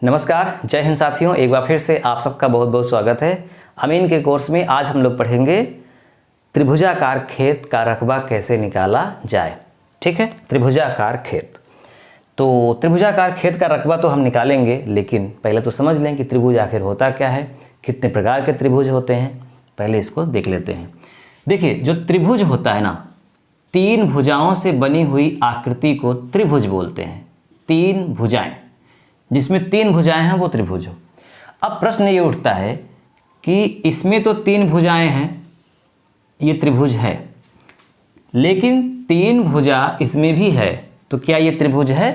नमस्कार, जय हिंद साथियों। एक बार फिर से आप सबका बहुत बहुत स्वागत है। अमीन के कोर्स में आज हम लोग पढ़ेंगे त्रिभुजाकार खेत का रकबा कैसे निकाला जाए। ठीक है, त्रिभुजाकार खेत। तो त्रिभुजाकार खेत का रकबा तो हम निकालेंगे, लेकिन पहले तो समझ लें कि त्रिभुज आखिर होता क्या है, कितने प्रकार के त्रिभुज होते हैं। पहले इसको देख लेते हैं। देखिए, जो त्रिभुज होता है ना, तीन भुजाओं से बनी हुई आकृति को त्रिभुज बोलते हैं। तीन भुजाएं, जिसमें तीन भुजाएं हैं वो त्रिभुज हो। अब प्रश्न ये उठता है कि इसमें तो तीन भुजाएं हैं, ये त्रिभुज है, लेकिन तीन भुजा इसमें भी है, तो क्या ये त्रिभुज है?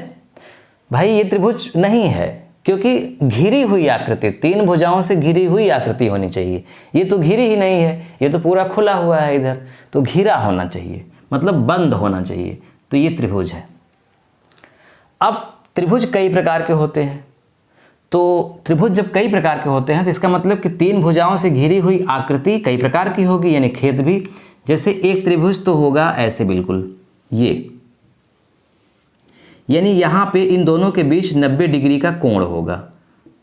भाई ये त्रिभुज नहीं है, क्योंकि घिरी हुई आकृति, तीन भुजाओं से घिरी हुई आकृति होनी चाहिए। ये तो घिरी ही नहीं है, ये तो पूरा खुला हुआ है इधर, तो घिरा होना चाहिए, मतलब बंद होना चाहिए, तो ये त्रिभुज है। अब त्रिभुज कई प्रकार के होते हैं, तो त्रिभुज जब कई प्रकार के होते हैं तो इसका मतलब कि तीन भुजाओं से घिरी हुई आकृति कई प्रकार की होगी, यानी खेत भी। जैसे एक त्रिभुज तो होगा ऐसे बिल्कुल ये, यानी यहाँ पे इन दोनों के बीच 90 डिग्री का कोण होगा,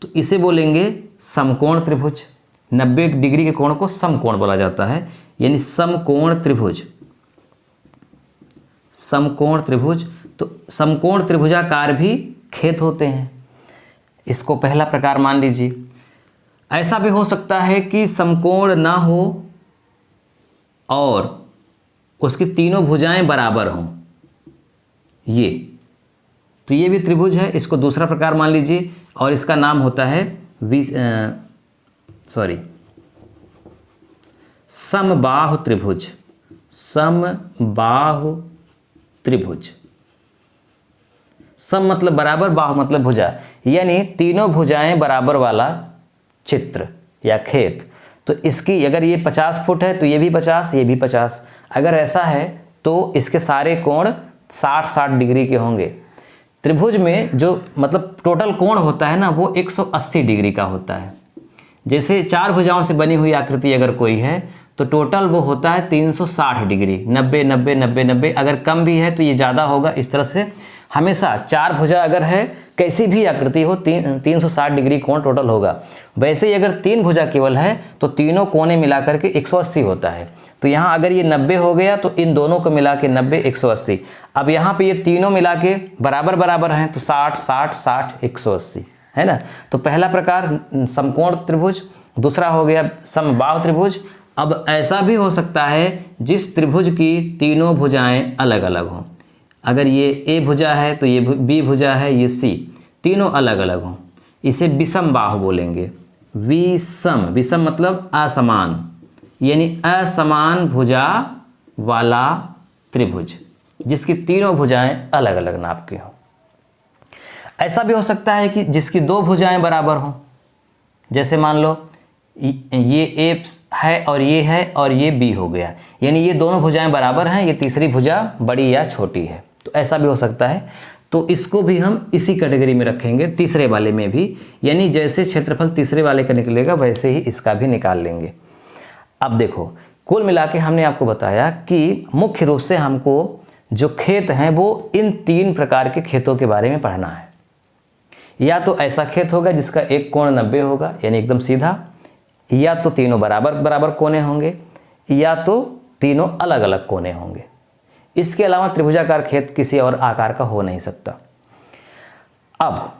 तो इसे बोलेंगे समकोण त्रिभुज। 90 डिग्री के कोण को समकोण बोला जाता है, यानी समकोण त्रिभुज। समकोण त्रिभुज, तो समकोण त्रिभुजाकार भी खेत होते हैं। इसको पहला प्रकार मान लीजिए। ऐसा भी हो सकता है कि समकोण ना हो और उसकी तीनों भुजाएं बराबर हों, ये, तो ये भी त्रिभुज है। इसको दूसरा प्रकार मान लीजिए, और इसका नाम होता है समबाहु त्रिभुज। समबाहु त्रिभुज। सम मतलब बराबर, बाहु मतलब भुजा, यानी तीनों भुजाएं बराबर वाला चित्र या खेत। तो इसकी अगर ये 50 फुट है तो ये भी 50, ये भी 50। अगर ऐसा है तो इसके सारे कोण 60-60 डिग्री के होंगे। त्रिभुज में जो मतलब टोटल कोण होता है ना, वो 180 डिग्री का होता है। जैसे चार भुजाओं से बनी हुई आकृति अगर कोई है तो टोटल वो होता है 360 डिग्री। 90 90 90 90, अगर कम भी है तो ये ज़्यादा होगा। इस तरह से हमेशा चार भुजा अगर है, कैसी भी आकृति हो, 360 डिग्री कोण टोटल होगा। वैसे ही अगर तीन भुजा केवल है तो तीनों कोने मिलाकर के 180 होता है। तो यहाँ अगर ये 90 हो गया तो इन दोनों को मिला के 90 180। अब यहाँ पे ये तीनों मिला के बराबर बराबर हैं, तो 60 60 60 180 है ना। तो पहला प्रकार समकोण त्रिभुज, दूसरा हो गया समबाहु त्रिभुज। अब ऐसा भी हो सकता है जिस त्रिभुज की तीनों भुजाएं अलग अलग हों। अगर ये ए भुजा है तो ये बी भुजा है, ये सी, तीनों अलग अलग हों, इसे विषम बाहु बोलेंगे। विषम, विषम मतलब असमान, यानी असमान भुजा वाला त्रिभुज, जिसकी तीनों भुजाएं अलग अलग नाप की हों। ऐसा भी हो सकता है कि जिसकी दो भुजाएं बराबर हों। जैसे मान लो ये ए है और ये है और ये बी हो गया, यानी ये दोनों भुजाएं बराबर हैं, ये तीसरी भुजा बड़ी या छोटी है, तो ऐसा भी हो सकता है। तो इसको भी हम इसी कैटेगरी में रखेंगे, तीसरे वाले में भी, यानी जैसे क्षेत्रफल तीसरे वाले का निकलेगा वैसे ही इसका भी निकाल लेंगे। अब देखो, कुल मिला के हमने आपको बताया कि मुख्य रूप से हमको जो खेत हैं वो इन तीन प्रकार के खेतों के बारे में पढ़ना है। या तो ऐसा खेत होगा जिसका एक कोण 90 होगा, यानी एकदम सीधा, या तो तीनों बराबर बराबर कोने होंगे, या तो तीनों अलग अलग कोने होंगे। इसके अलावा त्रिभुजाकार खेत किसी और आकार का हो नहीं सकता। अब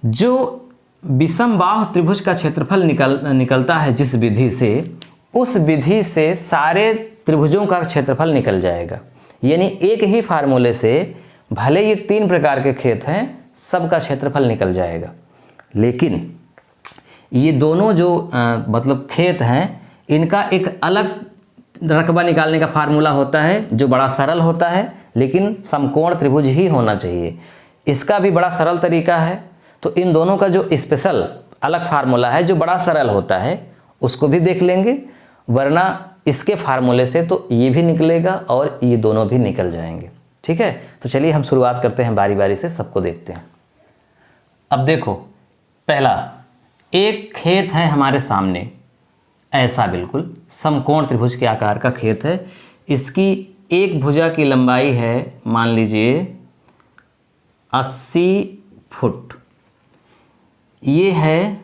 जो विषमबाहु त्रिभुज का क्षेत्रफल निकलता है जिस विधि से, उस विधि से सारे त्रिभुजों का क्षेत्रफल निकल जाएगा। यानी एक ही फार्मूले से भले ये तीन प्रकार के खेत हैं, सबका क्षेत्रफल निकल जाएगा। लेकिन ये दोनों जो मतलब खेत हैं, इनका एक अलग रकबा निकालने का फार्मूला होता है जो बड़ा सरल होता है, लेकिन समकोण त्रिभुज ही होना चाहिए। इसका भी बड़ा सरल तरीका है। तो इन दोनों का जो स्पेशल अलग फार्मूला है जो बड़ा सरल होता है, उसको भी देख लेंगे, वरना इसके फार्मूले से तो ये भी निकलेगा और ये दोनों भी निकल जाएंगे। ठीक है, तो चलिए हम शुरुआत करते हैं, बारी बारी से सबको देखते हैं। अब देखो, पहला एक खेत है हमारे सामने, ऐसा बिल्कुल समकोण त्रिभुज के आकार का खेत है। इसकी एक भुजा की लंबाई है मान लीजिए 80 फुट, ये है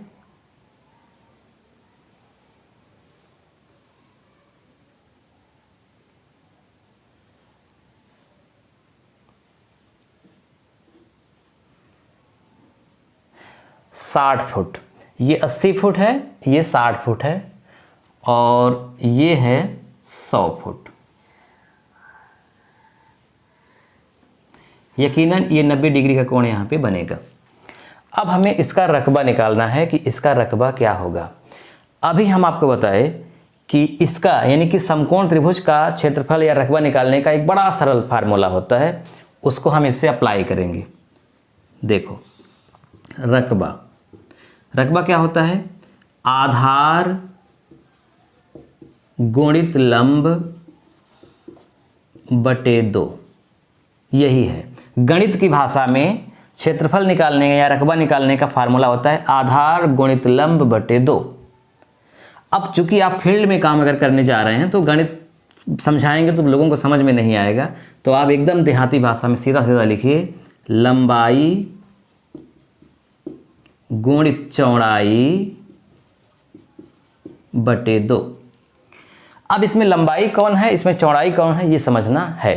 60 फुट, ये 80 फुट है, ये 60 फुट है और ये है 100 फुट। यकीनन ये 90 डिग्री का कोण यहाँ पे बनेगा। अब हमें इसका रकबा निकालना है कि इसका रकबा क्या होगा। अभी हम आपको बताएं कि इसका यानी कि समकोण त्रिभुज का क्षेत्रफल या रकबा निकालने का एक बड़ा सरल फार्मूला होता है, उसको हम इससे अप्लाई करेंगे। देखो रकबा, रकबा क्या होता है? आधार गुणित लंब बटे 2, यही है। गणित की भाषा में क्षेत्रफल निकालने या रकबा निकालने का फार्मूला होता है आधार गुणित लंब बटे 2। अब चूंकि आप फील्ड में काम अगर करने जा रहे हैं तो गणित समझाएंगे तो लोगों को समझ में नहीं आएगा, तो आप एकदम देहाती भाषा में सीधा सीधा लिखिए लंबाई गुणित चौड़ाई बटे 2। अब इसमें लंबाई कौन है, इसमें चौड़ाई कौन है, ये समझना है।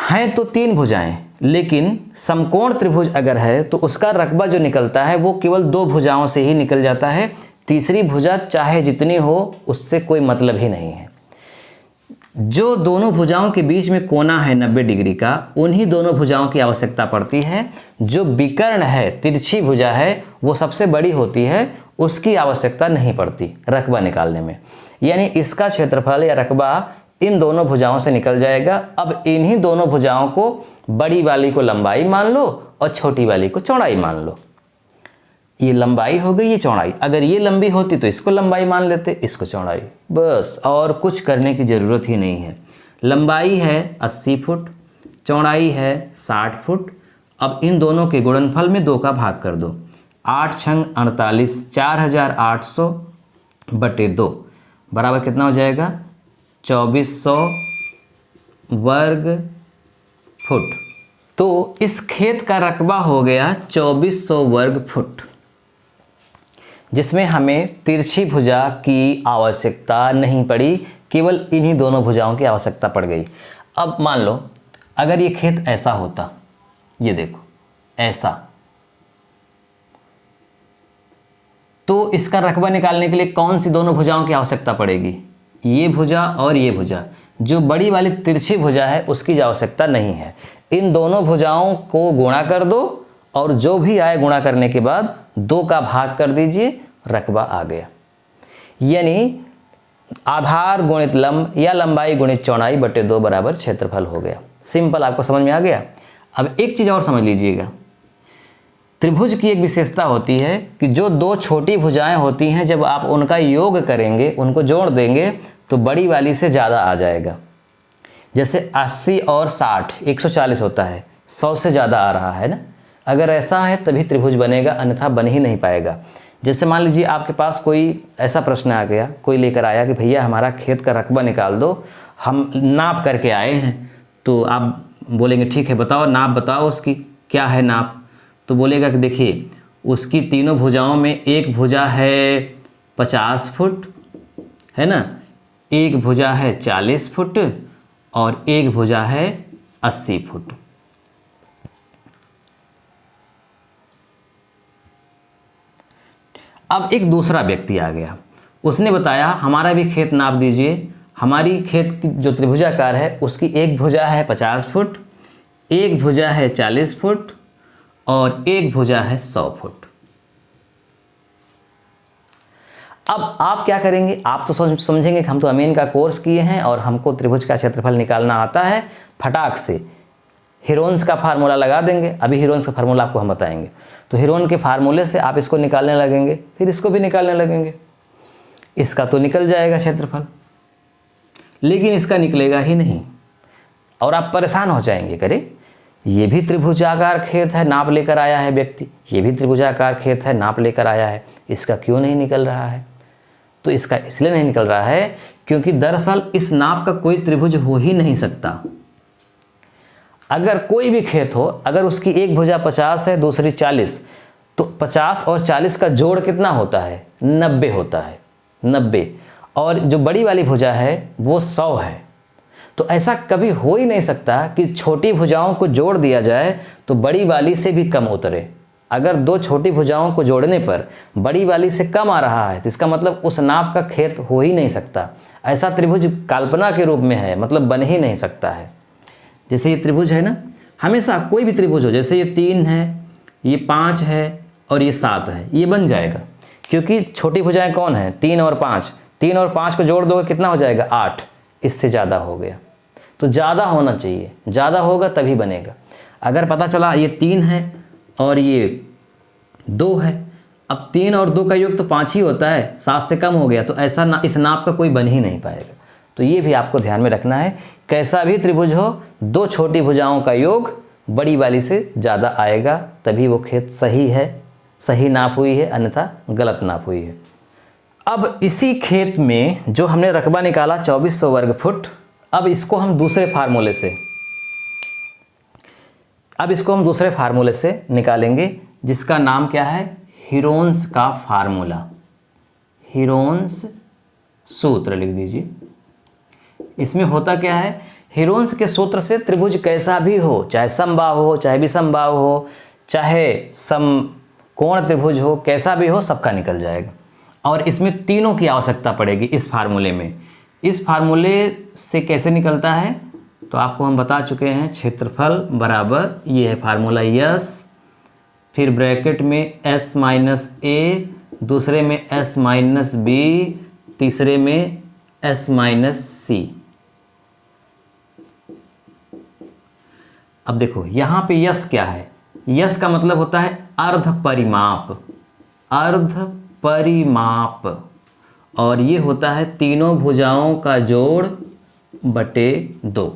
हैं तो 3 भुजाएं, लेकिन समकोण त्रिभुज अगर है तो उसका रकबा जो निकलता है वो केवल 2 भुजाओं से ही निकल जाता है। तीसरी भुजा चाहे जितनी हो उससे कोई मतलब ही नहीं है। जो दोनों भुजाओं के बीच में कोना है 90 डिग्री का, उन्हीं दोनों भुजाओं की आवश्यकता पड़ती है। जो विकर्ण है, तिरछी भुजा है, वो सबसे बड़ी होती है, उसकी आवश्यकता नहीं पड़ती रकबा निकालने में। यानी इसका क्षेत्रफल या रकबा इन दोनों भुजाओं से निकल जाएगा। अब इन्हीं दोनों भुजाओं को, बड़ी वाली को लंबाई मान लो और छोटी वाली को चौड़ाई मान लो। ये लंबाई हो गई, ये चौड़ाई। अगर ये लंबी होती तो इसको लंबाई मान लेते, इसको चौड़ाई, बस और कुछ करने की ज़रूरत ही नहीं है। लंबाई है 80 फुट, चौड़ाई है 60 फुट। अब इन दोनों के गुणनफल में 2 का भाग कर दो। 8 छंग 48, 4800 बटे 2 बराबर कितना हो जाएगा? 2400 वर्ग फुट। तो इस खेत का रकबा हो गया 2400 वर्ग फुट, जिसमें हमें तिरछी भुजा की आवश्यकता नहीं पड़ी, केवल इन्हीं दोनों भुजाओं की आवश्यकता पड़ गई। अब मान लो अगर ये खेत ऐसा होता, ये देखो ऐसा, तो इसका रकबा निकालने के लिए कौन सी दोनों भुजाओं की आवश्यकता पड़ेगी? ये भुजा और ये भुजा। जो बड़ी वाली तिरछी भुजा है उसकी आवश्यकता नहीं है। इन दोनों भुजाओं को गुणा कर दो और जो भी आए गुणा करने के बाद 2 का भाग कर दीजिए, रकबा आ गया। यानी आधार गुणित लंब या लंबाई गुणित चौड़ाई बटे 2 बराबर क्षेत्रफल हो गया। सिंपल, आपको समझ में आ गया। अब एक चीज़ और समझ लीजिएगा, त्रिभुज की एक विशेषता होती है कि जो 2 छोटी भुजाएं होती हैं, जब आप उनका योग करेंगे, उनको जोड़ देंगे तो बड़ी वाली से ज़्यादा आ जाएगा। जैसे 80 और 60 140 होता है, 100 से ज़्यादा आ रहा है ना। अगर ऐसा है तभी त्रिभुज बनेगा, अन्यथा बन ही नहीं पाएगा। जैसे मान लीजिए आपके पास कोई ऐसा प्रश्न आ गया, कोई लेकर आया कि भैया हमारा खेत का रकबा निकाल दो, हम नाप करके आए हैं। तो आप बोलेंगे ठीक है बताओ, नाप बताओ उसकी क्या है नाप। तो बोलेगा कि देखिए उसकी तीनों भुजाओं में एक भुजा है 50 फुट, है ना, एक भुजा है 40 फुट और एक भुजा है 80 फुट। अब एक दूसरा व्यक्ति आ गया, उसने बताया हमारा भी खेत नाप दीजिए। हमारी खेत की जो त्रिभुजाकार है उसकी एक भुजा है 50 फुट, एक भुजा है 40 फुट और एक भुजा है 100 फुट। अब आप क्या करेंगे? आप तो समझेंगे कि हम तो अमीन का कोर्स किए हैं और हमको त्रिभुज का क्षेत्रफल निकालना आता है। फटाक से हीरोन्स का फार्मूला लगा देंगे। अभी हीरोन्स का फार्मूला आपको हम बताएंगे। तो हीरोन के फार्मूले से आप इसको निकालने लगेंगे, फिर इसको भी निकालने लगेंगे। इसका तो निकल जाएगा क्षेत्रफल, लेकिन इसका निकलेगा ही नहीं और आप परेशान हो जाएंगे। करे ये भी त्रिभुजाकार खेत है, नाप लेकर आया है व्यक्ति, ये भी त्रिभुजाकार खेत है, नाप लेकर आया है, इसका क्यों नहीं निकल रहा है? तो इसका इसलिए नहीं निकल रहा है क्योंकि दरअसल इस नाप का कोई त्रिभुज हो ही नहीं सकता। अगर कोई भी खेत हो, अगर उसकी एक भुजा 50 है, दूसरी 40, तो 50 और 40 का जोड़ कितना होता है? 90 होता है, 90। और जो बड़ी वाली भुजा है वो 100 है। तो ऐसा कभी हो ही नहीं सकता कि छोटी भुजाओं को जोड़ दिया जाए तो बड़ी वाली से भी कम उतरे। अगर दो छोटी भुजाओं को जोड़ने पर बड़ी वाली से कम आ रहा है तो इसका मतलब उस नाप का खेत हो ही नहीं सकता। ऐसा त्रिभुज कल्पना के रूप में है, मतलब बन ही नहीं सकता है। जैसे ये त्रिभुज है ना, हमेशा कोई भी त्रिभुज हो, जैसे ये 3 है, ये 5 है और ये 7 है, ये बन जाएगा। क्योंकि छोटी भुजाएं कौन है? 3 और 5। 3 और 5 को जोड़ दोगे कितना हो जाएगा? 8। इससे ज़्यादा हो गया। तो ज़्यादा होना चाहिए, ज़्यादा होगा तभी बनेगा। अगर पता चला ये 3 है और ये 2 है, अब 3 और 2 का योग तो 5 ही होता है, 7 से कम हो गया, तो ऐसा इस नाप का कोई बन ही नहीं पाएगा। तो ये भी आपको ध्यान में रखना है, कैसा भी त्रिभुज हो, दो छोटी भुजाओं का योग बड़ी वाली से ज़्यादा आएगा, तभी वो खेत सही है, सही नाप हुई है, अन्यथा गलत नाप हुई है। अब इसी खेत में जो हमने रकबा निकाला 2400 वर्ग फुट, अब इसको हम दूसरे फार्मूले से निकालेंगे, जिसका नाम क्या है? हीरोन्स का फार्मूला। हीरोन्स सूत्र लिख दीजिए। इसमें होता क्या है? हीरोन्स के सूत्र से त्रिभुज कैसा भी हो, चाहे समबाहु हो, चाहे विषमबाहु हो, चाहे समकोण त्रिभुज हो, कैसा भी हो, सबका निकल जाएगा। और इसमें तीनों की आवश्यकता पड़ेगी इस फार्मूले में। इस फार्मूले से कैसे निकलता है तो आपको हम बता चुके हैं। क्षेत्रफल बराबर, ये है फार्मूला, यस, फिर ब्रैकेट में s माइनस ए, दूसरे में s माइनस बी, तीसरे में s माइनस सी। अब देखो यहाँ पे यस क्या है? यस का मतलब होता है अर्ध परिमाप, अर्ध परिमाप। और ये होता है तीनों भुजाओं का जोड़ बटे 2।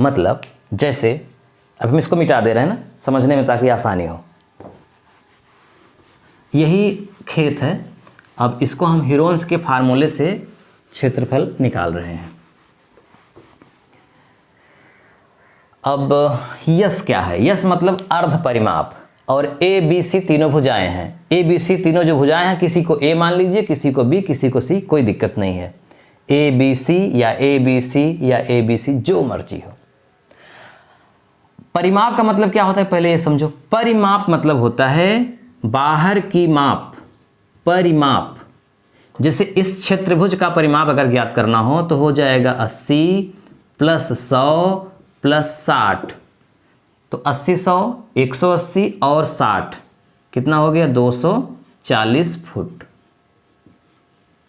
मतलब जैसे अब हम इसको मिटा दे रहे हैं ना, समझने में ताकि आसानी हो। यही खेत है, अब इसको हम हीरोन्स के फार्मूले से क्षेत्रफल निकाल रहे हैं। अब यस क्या है? यस मतलब अर्ध परिमाप। और ए बी सी तीनों भुजाएं हैं। ए बी सी तीनों जो भुजाएं हैं, किसी को ए मान लीजिए, किसी को बी, किसी को सी, कोई दिक्कत नहीं है। ए बी सी या ए बी सी या ए बी सी, जो मर्जी हो। परिमाप का मतलब क्या होता है पहले ये समझो। परिमाप मतलब होता है बाहर की माप, परिमाप। जैसे इस क्षेत्रभुज का परिमाप अगर ज्ञात करना हो तो हो जाएगा 80 प्लस 100 प्लस 60। तो 80 100 180 और 60 कितना हो गया? 240 फुट।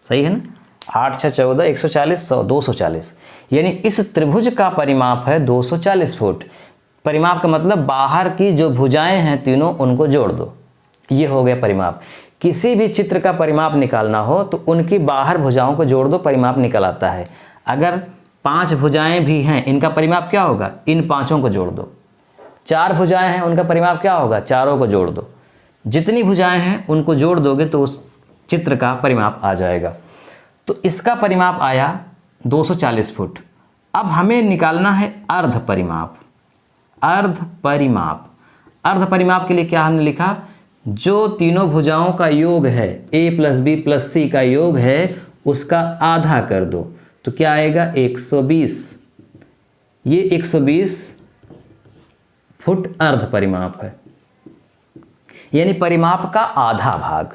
सही है ना? 8 6 14 140 100 240, यानी इस त्रिभुज का परिमाप है 240 फुट। परिमाप का मतलब बाहर की जो भुजाएं हैं तीनों, उनको जोड़ दो, ये हो गया परिमाप। किसी भी चित्र का परिमाप निकालना हो तो उनकी बाहर भुजाओं को जोड़ दो, परिमाप निकल आता है। अगर 5 भुजाएं भी हैं, इनका परिमाप क्या होगा? इन 5 को जोड़ दो। 4 भुजाएं हैं, उनका परिमाप क्या होगा? 4 को जोड़ दो। जितनी भुजाएं हैं उनको जोड़ दोगे तो उस चित्र का परिमाप आ जाएगा। तो इसका परिमाप आया 240 फुट। अब हमें निकालना है अर्ध परिमाप। अर्ध परिमाप, अर्ध परिमाप के लिए क्या हमने लिखा? जो तीनों भुजाओं का योग है, a प्लस बी प्लस सी का योग है, उसका आधा कर दो तो क्या आएगा? 120। ये 120 फुट अर्ध परिमाप है, यानी परिमाप का आधा भाग,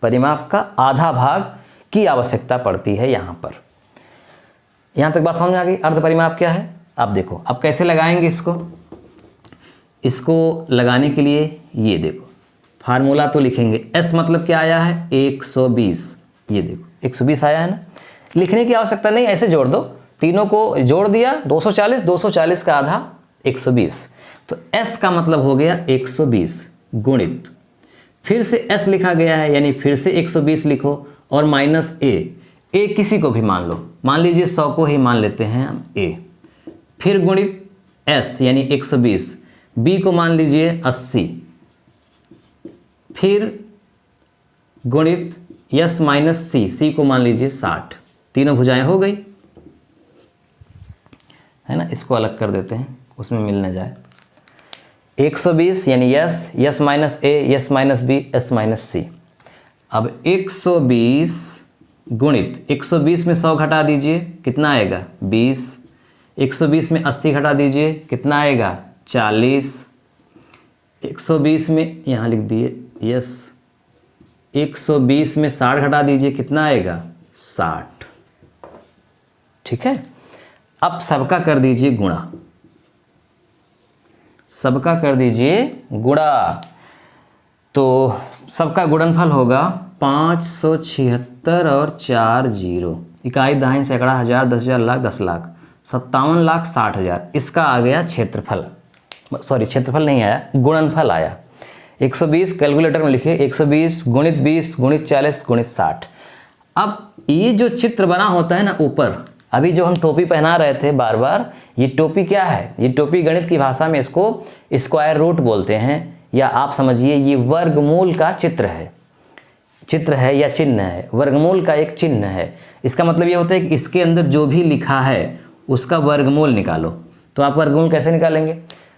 परिमाप का आधा भाग की आवश्यकता पड़ती है यहाँ पर। यहाँ तक बात समझ आ गई? अर्ध परिमाप क्या है? अब देखो, अब कैसे लगाएंगे इसको? इसको लगाने के लिए ये देखो, फार्मूला तो लिखेंगे। S मतलब क्या आया है? 120। ये देखो 120 आया है ना, लिखने की आवश्यकता नहीं, ऐसे जोड़ दो। तीनों को जोड़ दिया 240, 240 का आधा 120। तो S का मतलब हो गया 120 गुणित, फिर से S लिखा गया है, यानी फिर से 120 लिखो और माइनस A किसी को भी मान लो, मान लीजिए 100 को ही मान लेते हैं हम A, फिर गुणित S यानी 120, B को मान लीजिए 80, फिर गुणित S माइनस C को मान लीजिए 60। तीनों भुजाएं हो गई है ना। इसको अलग कर देते हैं, उसमें मिल न जाए। 120 यानी S, S minus A, S minus B, S minus C. अब 120 गुणित 120 में 100 घटा दीजिए, कितना आएगा 20। 120 में 80 घटा दीजिए, कितना आएगा 40। 120 में यहाँ लिख दिए यस, 120 में 60 घटा दीजिए, कितना आएगा 60। ठीक है, अब सबका कर दीजिए गुणा, सबका कर दीजिए गुणा, तो सबका गुणनफल होगा 576 और 4 जीरो, इकाई दहाई सैकड़ा हज़ार, 10,000 लाख, 10 लाख, 57,60,000। इसका आ गया क्षेत्रफल, सॉरी क्षेत्रफल नहीं आया, गुणनफल आया। 120 कैलकुलेटर में लिखिए, 120 गुणित 20 गुणित 40 गुणित 60। अब ये जो चित्र बना होता है ना ऊपर, अभी जो हम टोपी पहना रहे थे बार बार, ये टोपी क्या है? ये टोपी गणित की भाषा में इसको स्क्वायर रूट बोलते हैं, या आप समझिए ये वर्गमूल का चित्र है, चित्र है या चिन्ह है, वर्गमूल का एक चिन्ह है। इसका मतलब ये होता है कि इसके अंदर जो भी लिखा है उसका वर्गमूल निकालो। तो आप वर्गमूल कैसे निकालेंगे?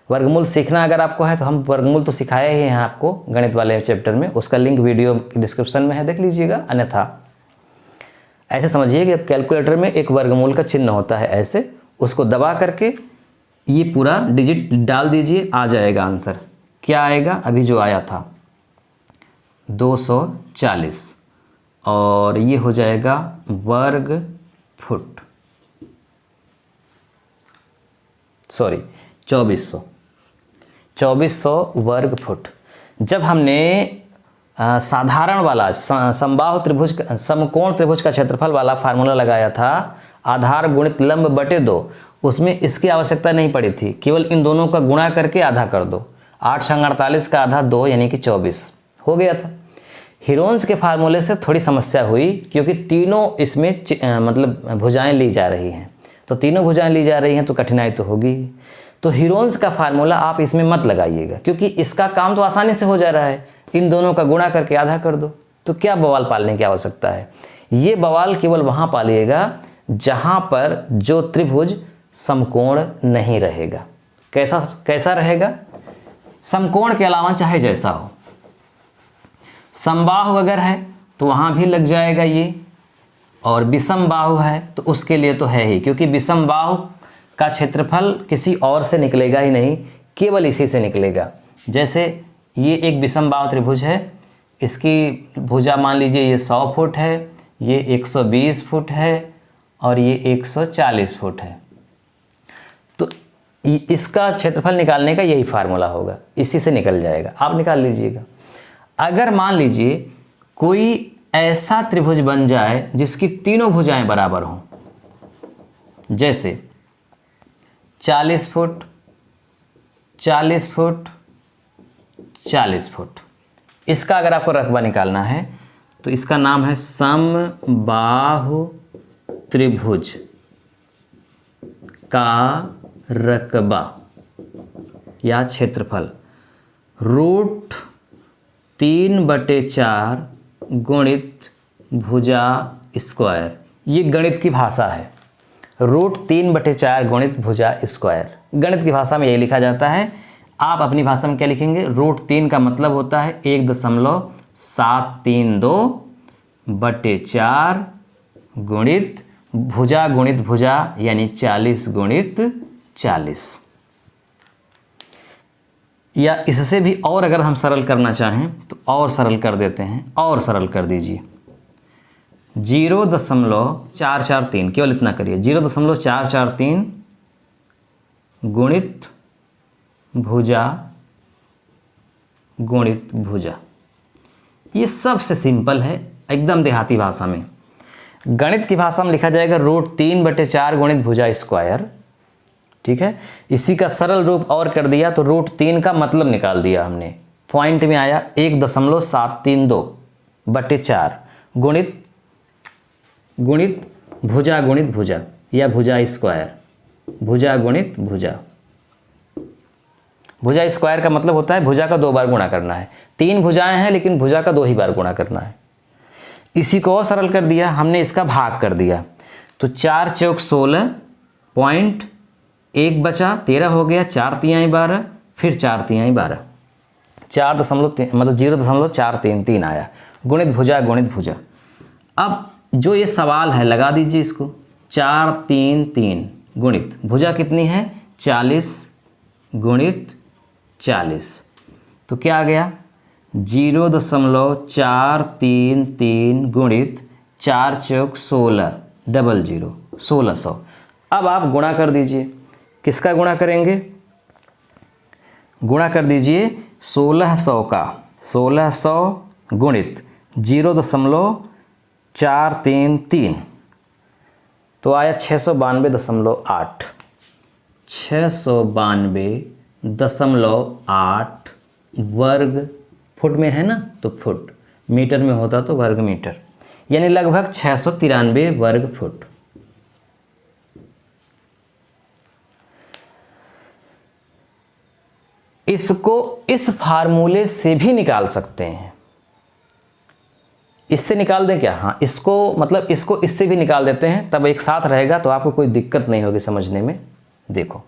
वर्गमूल सीखना अगर आपको है तो हम वर्गमूल तो सिखाए ही हैं आपको गणित वाले चैप्टर में, उसका लिंक वीडियो की डिस्क्रिप्शन में है, देख लीजिएगा। अन्यथा ऐसे समझिए कि अब कैलकुलेटर में एक वर्गमूल का चिन्ह होता है, ऐसे उसको दबा करके ये पूरा डिजिट डाल दीजिए, आ जाएगा आंसर। क्या आएगा? अभी जो आया था 240, और ये हो जाएगा वर्ग फुट, सॉरी 2400 वर्ग फुट। जब हमने साधारण वाला समबाहु त्रिभुज, समकोण त्रिभुज का क्षेत्रफल वाला फार्मूला लगाया था, आधार गुणित लंब बटे 2, उसमें इसकी आवश्यकता नहीं पड़ी थी, केवल इन दोनों का गुणा करके आधा कर दो। 8 × 48 का आधा 2 यानी कि 24 हो गया था। हीरोन्स के फार्मूले से थोड़ी समस्या हुई, क्योंकि तीनों इसमें मतलब भुजाएं ली जा रही हैं, तो तीनों भुजाएं ली जा रही हैं तो कठिनाई तो होगी। तो हीरोन्स का फार्मूला आप इसमें मत लगाइएगा, क्योंकि इसका काम तो आसानी से हो जा रहा है, इन दोनों का गुणा करके आधा कर दो, तो क्या बवाल पालने की आवश्यकता है। ये बवाल केवल वहाँ पालिएगा जहाँ पर जो त्रिभुज समकोण नहीं रहेगा। कैसा रहेगा? समकोण के अलावा चाहे जैसा हो। समबाहु अगर है तो वहाँ भी लग जाएगा ये, और विषम बाहु है तो उसके लिए तो है ही, क्योंकि विषम बाहु का क्षेत्रफल किसी और से निकलेगा ही नहीं, केवल इसी से निकलेगा। जैसे ये एक विषम बाहु त्रिभुज है, इसकी भुजा मान लीजिए ये 100 फुट है, ये 120 फुट है, और ये 140 फुट है। तो इसका क्षेत्रफल निकालने का यही फार्मूला होगा, इसी से निकल जाएगा, आप निकाल लीजिएगा। अगर मान लीजिए कोई ऐसा त्रिभुज बन जाए जिसकी तीनों भुजाएं बराबर हों, जैसे 40 फुट, 40 फुट, 40 फुट, इसका अगर आपको रकबा निकालना है तो इसका नाम है समबाहु त्रिभुज का रकबा या क्षेत्रफल √3/4 गुणित भुजा स्क्वायर। ये गणित की भाषा है, √3/4 गुणित भुजा स्क्वायर। गणित की भाषा में यही लिखा जाता है। आप अपनी भाषा में क्या लिखेंगे? √3 का मतलब होता है 1.732/4 गुणित भुजा यानी 40 गुणित 40। या इससे भी और अगर हम सरल करना चाहें तो और सरल कर देते हैं, और सरल कर दीजिए 0.443, केवल इतना करिए, 0.443 गुणित भुजा। ये सबसे सिंपल है, एकदम देहाती भाषा में। गणित की भाषा में लिखा जाएगा √3/4 गुणित भुजा स्क्वायर। ठीक है, इसी का सरल रूप और कर दिया तो √3 का मतलब निकाल दिया हमने। पॉइंट में आया 1.732/4 गुणित भुजा या भुजा स्क्वायर, भुजा गुणित भुजा। भुजा स्क्वायर का मतलब होता है भुजा का 2 बार गुणा करना है। 3 भुजाएं हैं लेकिन भुजा का 2 ही बार गुणा करना है। इसी को और सरल कर दिया हमने, इसका भाग कर दिया तो 4 चौक 16 पॉइंट 1 बचा 13 हो गया, 4 तिहाई 12, फिर 4 तिहाई 12, 4 मतलब 0.433 आया। गुणित भुजा। अब जो ये सवाल है लगा दीजिए इसको, 4 3 3 गुणित भुजा कितनी है 40 गुणित 40, तो क्या आ गया 0.433 गुणित 4 चौक 16 00 1600। अब आप गुणा कर दीजिए, किसका गुणा करेंगे, गुणा कर दीजिए 1600 का, 1600 गुणित 0.433 तो आया 692.8, 692.8 वर्ग फुट में है ना, तो फुट, मीटर में होता तो वर्ग मीटर, यानी लगभग 693 वर्ग फुट। इसको इस फार्मूले से भी निकाल सकते हैं, इससे निकाल दें क्या, हाँ इसको मतलब इसको इससे भी निकाल देते हैं, तब एक साथ रहेगा तो आपको कोई दिक्कत नहीं होगी समझने में। देखो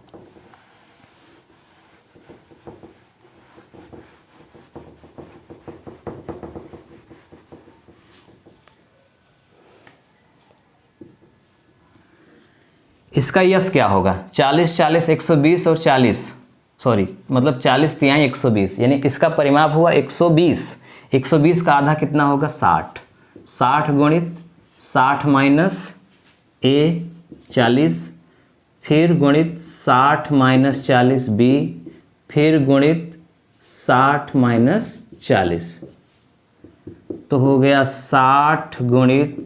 इसका यस क्या होगा, 40 40 120 और 40 सॉरी मतलब 40 तिहाई 120, यानी इसका परिमाप हुआ 120। 120 का आधा कितना होगा 60, 60 गुणित 60 माइनस ए 40, फिर गुणित 60 माइनस 40 बी, फिर गुणित 60 माइनस 40, तो हो गया 60 गुणित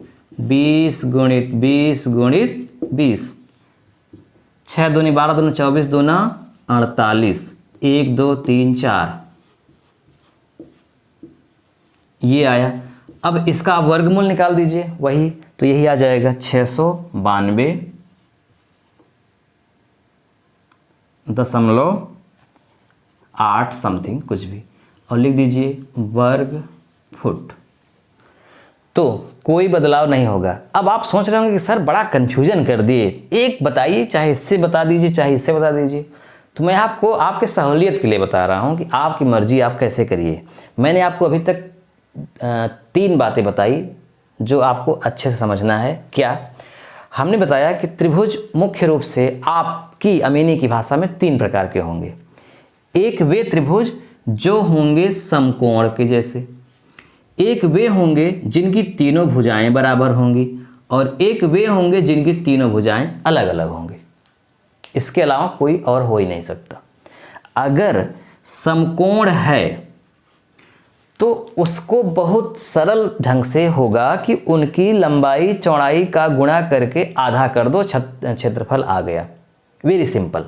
20 गुणित 20 गुणित 20, 6 दूनी 12 दूनी 24 दूना 48, 1 2 3 4 ये आया। अब इसका आप वर्गमूल निकाल दीजिए वही, तो यही आ जाएगा 692.8 समथिंग कुछ भी, और लिख दीजिए वर्ग फुट। तो कोई बदलाव नहीं होगा। अब आप सोच रहे होंगे कि सर बड़ा कन्फ्यूजन कर दिए, एक बताइए, चाहे इससे बता दीजिए चाहे इससे बता दीजिए। तो मैं आपको आपके सहूलियत के लिए बता रहा हूँ कि आपकी मर्जी, आप कैसे करिए। मैंने आपको अभी तक 3 बातें बताई जो आपको अच्छे से समझना है। क्या हमने बताया कि त्रिभुज मुख्य रूप से आपकी अमीनी की भाषा में 3 प्रकार के होंगे। एक वे त्रिभुज जो होंगे समकोण के जैसे, एक वे होंगे जिनकी तीनों भुजाएं बराबर होंगी, और एक वे होंगे जिनकी तीनों भुजाएं अलग अलग होंगी। इसके अलावा कोई और हो ही नहीं सकता। अगर समकोण है तो उसको बहुत सरल ढंग से होगा कि उनकी लंबाई चौड़ाई का गुणा करके आधा कर दो, क्षेत्रफल आ गया, वेरी सिंपल।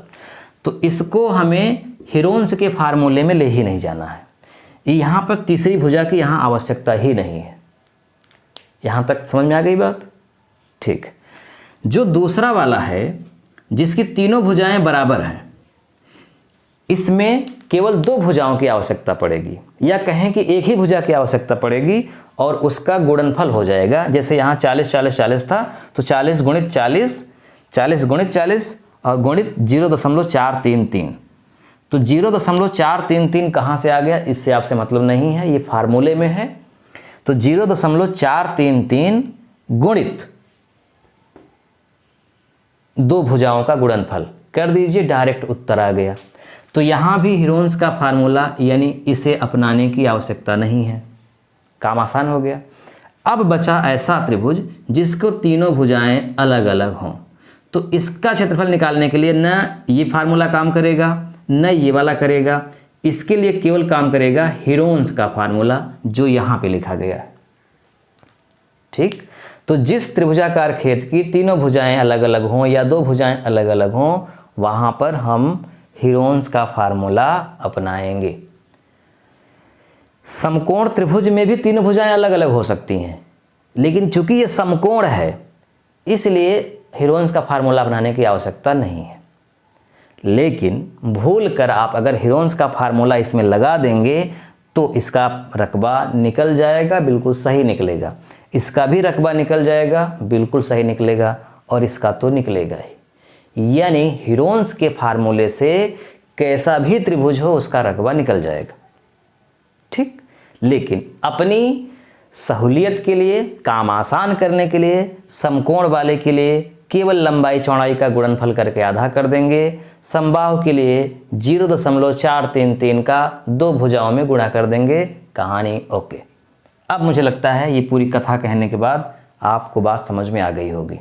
तो इसको हमें हीरोन्स के फार्मूले में ले ही नहीं जाना है। यहाँ पर तीसरी भुजा की यहाँ आवश्यकता ही नहीं है। यहाँ तक समझ में आ गई बात? ठीक। जो दूसरा वाला है जिसकी तीनों भुजाएं बराबर हैं, इसमें केवल 2 भुजाओं की आवश्यकता पड़ेगी, या कहें कि एक ही भुजा की आवश्यकता पड़ेगी और उसका गुणनफल हो जाएगा। जैसे यहाँ 40 40 40 था, तो 40 गुणित 40, 40 गुणित 40 और गुणित 0.433। तो 0.433 कहाँ से आ गया, इससे आपसे मतलब नहीं है, ये फार्मूले में है। तो 0.433 गुणित 2 भुजाओं का गुणनफल कर दीजिए, डायरेक्ट उत्तर आ गया। तो यहाँ भी हीरोन्स का फार्मूला यानी इसे अपनाने की आवश्यकता नहीं है, काम आसान हो गया। अब बचा ऐसा त्रिभुज जिसको तीनों भुजाएं अलग अलग हों, तो इसका क्षेत्रफल निकालने के लिए न ये फार्मूला काम करेगा न ये वाला करेगा। इसके लिए केवल काम करेगा हीरोन्स का फार्मूला जो यहाँ पे लिखा गया है। ठीक। तो जिस त्रिभुजाकार खेत की तीनों भुजाएं अलग अलग हों या 2 भुजाएं अलग अलग हों, वहां पर हम हीरोन्स का फार्मूला अपनाएंगे। समकोण त्रिभुज में भी तीनों भुजाएं अलग अलग हो सकती हैं, लेकिन चूंकि ये समकोण है इसलिए हीरोन्स का फार्मूला अपनाने की आवश्यकता नहीं है। लेकिन भूल कर आप अगर हीरोन्स का फार्मूला इसमें लगा देंगे तो इसका रकबा निकल जाएगा, बिल्कुल सही निकलेगा। इसका भी रकबा निकल जाएगा, बिल्कुल सही निकलेगा, और इसका तो निकलेगा ही। यानी हीरोन्स के फार्मूले से कैसा भी त्रिभुज हो उसका रकबा निकल जाएगा। ठीक, लेकिन अपनी सहूलियत के लिए, काम आसान करने के लिए, समकोण वाले के लिए केवल लंबाई चौड़ाई का गुणनफल करके आधा कर देंगे। समबाहु के लिए 0.433 का 2 भुजाओं में गुणा कर देंगे। कहानी ओके। अब मुझे लगता है ये पूरी कथा कहने के बाद आपको बात समझ में आ गई होगी।